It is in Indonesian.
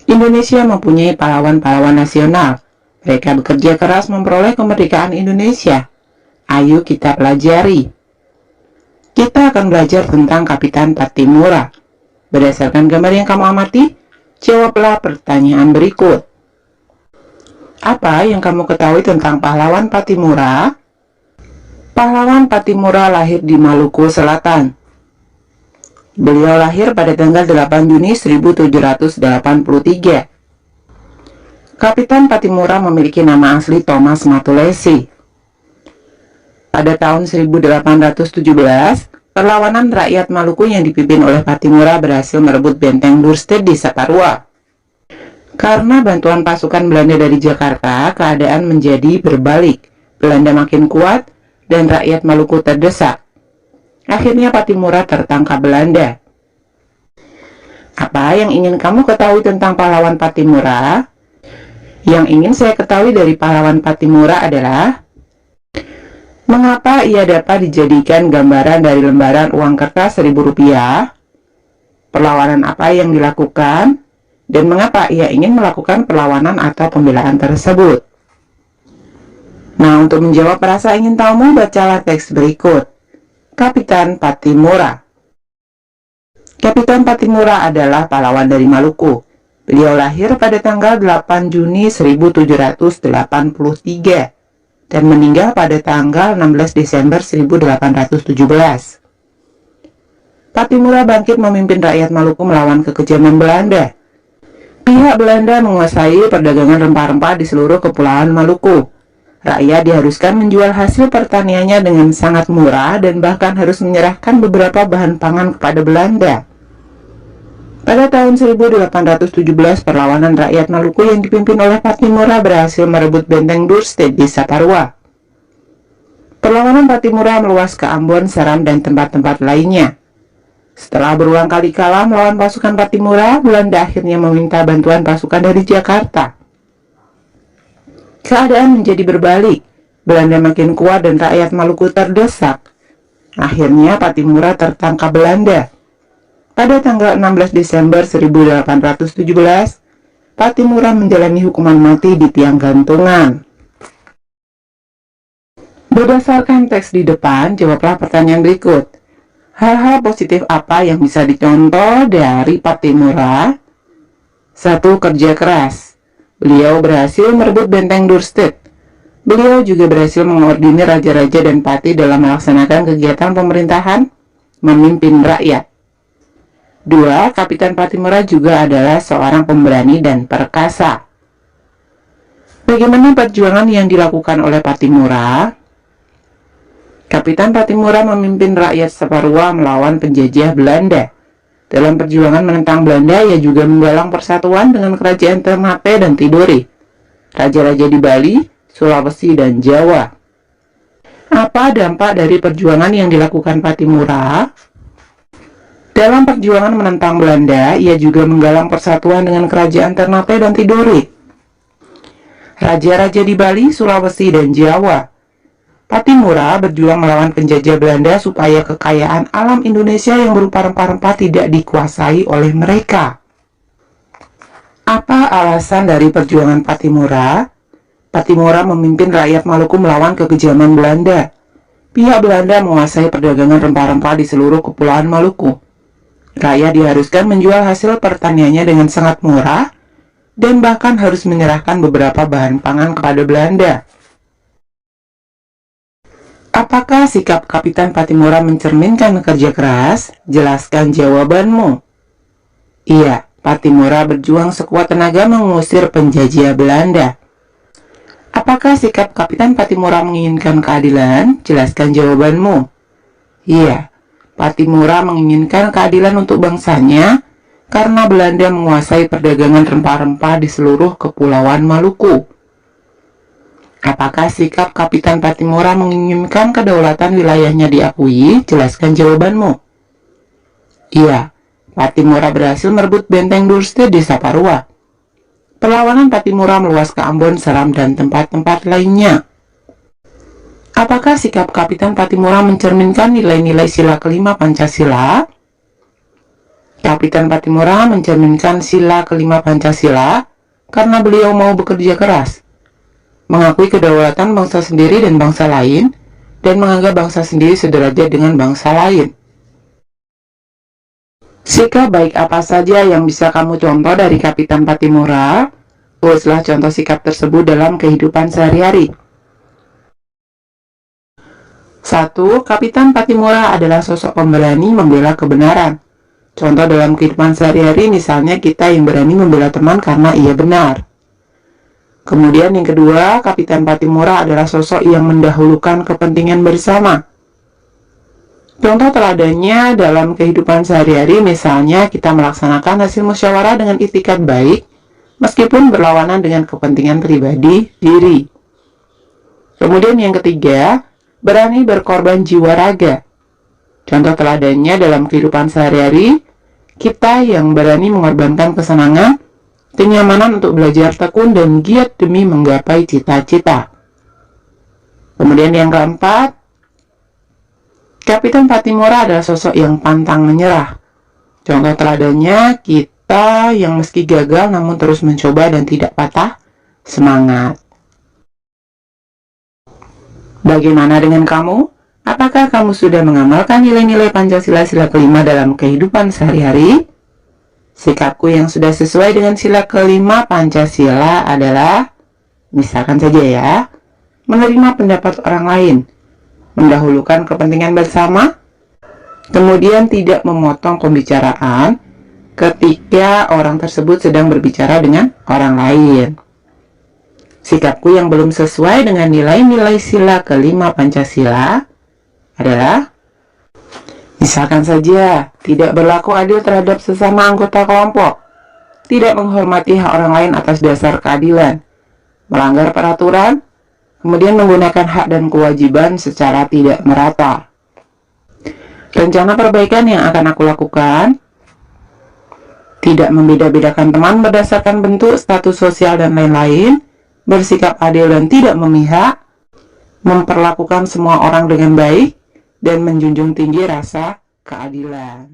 Indonesia mempunyai pahlawan-pahlawan nasional. Mereka bekerja keras memperoleh kemerdekaan Indonesia. Ayo kita pelajari. Kita akan belajar tentang Kapitan Pattimura. Berdasarkan gambar yang kamu amati, jawablah pertanyaan berikut. Apa yang kamu ketahui tentang pahlawan Pattimura? Pahlawan Pattimura lahir di Maluku Selatan. Beliau lahir pada tanggal 8 Juni 1783. Kapitan Pattimura memiliki nama asli Thomas Matulesi. Pada tahun 1817, perlawanan rakyat Maluku yang dipimpin oleh Pattimura berhasil merebut benteng Dorset di Saparua. Karena bantuan pasukan Belanda dari Jakarta, keadaan menjadi berbalik. Belanda makin kuat dan rakyat Maluku terdesak. Akhirnya Pattimura tertangkap Belanda. Apa yang ingin kamu ketahui tentang pahlawan Pattimura? Yang ingin saya ketahui dari pahlawan Pattimura adalah mengapa ia dapat dijadikan gambaran dari lembaran uang kertas Rp1.000, perlawanan apa yang dilakukan, dan mengapa ia ingin melakukan perlawanan atau pembelaan tersebut. Nah, untuk menjawab rasa ingin tahumu, bacalah teks berikut. Kapitan Pattimura. Kapitan Pattimura adalah pahlawan dari Maluku. Beliau lahir pada tanggal 8 Juni 1783 dan meninggal pada tanggal 16 Desember 1817. Pattimura bangkit memimpin rakyat Maluku melawan kekejaman Belanda. Pihak Belanda menguasai perdagangan rempah-rempah di seluruh kepulauan Maluku. Rakyat diharuskan menjual hasil pertaniannya dengan sangat murah dan bahkan harus menyerahkan beberapa bahan pangan kepada Belanda. Pada tahun 1817, perlawanan rakyat Maluku yang dipimpin oleh Pattimura berhasil merebut benteng Dorset di Saparua. Perlawanan Pattimura meluas ke Ambon, Seram, dan tempat-tempat lainnya. Setelah berulang kali kalah melawan pasukan Pattimura, Belanda akhirnya meminta bantuan pasukan dari Jakarta. Keadaan menjadi berbalik. Belanda makin kuat dan rakyat Maluku terdesak. Akhirnya Pattimura tertangkap Belanda. Pada tanggal 16 Desember 1817, Pattimura menjalani hukuman mati di tiang gantungan. Berdasarkan teks di depan, jawablah pertanyaan berikut. Hal-hal positif apa yang bisa dicontoh dari Pattimura? 1. Kerja keras. Beliau berhasil merebut benteng Dorset. Beliau juga berhasil mengordinir raja-raja dan patih dalam melaksanakan kegiatan pemerintahan, memimpin rakyat. 2. Kapitan Pattimura juga adalah seorang pemberani dan perkasa. Bagaimana perjuangan yang dilakukan oleh Pattimura? Kapitan Pattimura memimpin rakyat Saparua melawan penjajah Belanda. Dalam perjuangan menentang Belanda, ia juga menggalang persatuan dengan kerajaan Ternate dan Tidore, raja-raja di Bali, Sulawesi, dan Jawa. Apa dampak dari perjuangan yang dilakukan Pattimura? Dalam perjuangan menentang Belanda, ia juga menggalang persatuan dengan kerajaan Ternate dan Tidore, raja-raja di Bali, Sulawesi, dan Jawa. Pattimura berjuang melawan penjajah Belanda supaya kekayaan alam Indonesia yang berupa rempah-rempah tidak dikuasai oleh mereka. Apa alasan dari perjuangan Pattimura? Pattimura memimpin rakyat Maluku melawan kekejaman Belanda. Pihak Belanda menguasai perdagangan rempah-rempah di seluruh kepulauan Maluku. Rakyat diharuskan menjual hasil pertaniannya dengan sangat murah dan bahkan harus menyerahkan beberapa bahan pangan kepada Belanda. Apakah sikap Kapitan Pattimura mencerminkan kerja keras? Jelaskan jawabanmu. Iya, Pattimura berjuang sekuat tenaga mengusir penjajah Belanda. Apakah sikap Kapitan Pattimura menginginkan keadilan? Jelaskan jawabanmu. Iya, Pattimura menginginkan keadilan untuk bangsanya karena Belanda menguasai perdagangan rempah-rempah di seluruh kepulauan Maluku. Apakah sikap Kapitan Pattimura menginginkan kedaulatan wilayahnya diakui? Jelaskan jawabanmu. Iya, Pattimura berhasil merebut benteng Dorset di Saparua. Perlawanan Pattimura meluas ke Ambon, Seram, dan tempat-tempat lainnya. Apakah sikap Kapitan Pattimura mencerminkan nilai-nilai sila kelima Pancasila? Kapitan Pattimura mencerminkan sila kelima Pancasila karena beliau mau bekerja keras, mengakui kedaulatan bangsa sendiri dan bangsa lain, dan menganggap bangsa sendiri sederajat dengan bangsa lain. Sikap baik apa saja yang bisa kamu contoh dari Kapitan Pattimura? Tulislah contoh sikap tersebut dalam kehidupan sehari-hari. 1. Kapitan Pattimura adalah sosok pemberani membela kebenaran. Contoh dalam kehidupan sehari-hari, misalnya kita yang berani membela teman karena ia benar. Kemudian yang kedua, Kapitan Pattimura adalah sosok yang mendahulukan kepentingan bersama. Contoh teladannya dalam kehidupan sehari-hari, misalnya kita melaksanakan hasil musyawarah dengan itikat baik, meskipun berlawanan dengan kepentingan pribadi diri. Kemudian yang ketiga, berani berkorban jiwa raga. Contoh teladannya dalam kehidupan sehari-hari, kita yang berani mengorbankan kesenangan, kenyamanan untuk belajar tekun dan giat demi menggapai cita-cita. Kemudian yang keempat, Kapitan Pattimura adalah sosok yang pantang menyerah. Contoh teladannya, kita yang meski gagal namun terus mencoba dan tidak patah semangat. Bagaimana dengan kamu? Apakah kamu sudah mengamalkan nilai-nilai Pancasila sila kelima dalam kehidupan sehari-hari? Sikapku yang sudah sesuai dengan sila kelima Pancasila adalah, misalkan saja ya, menerima pendapat orang lain, mendahulukan kepentingan bersama, kemudian tidak memotong pembicaraan ketika orang tersebut sedang berbicara dengan orang lain. Sikapku yang belum sesuai dengan nilai-nilai sila kelima Pancasila adalah, misalkan saja, tidak berlaku adil terhadap sesama anggota kelompok, tidak menghormati hak orang lain atas dasar keadilan, melanggar peraturan, kemudian menggunakan hak dan kewajiban secara tidak merata. Rencana perbaikan yang akan aku lakukan, tidak membeda-bedakan teman berdasarkan bentuk, status sosial, dan lain-lain, bersikap adil dan tidak memihak, memperlakukan semua orang dengan baik, dan menjunjung tinggi rasa keadilan.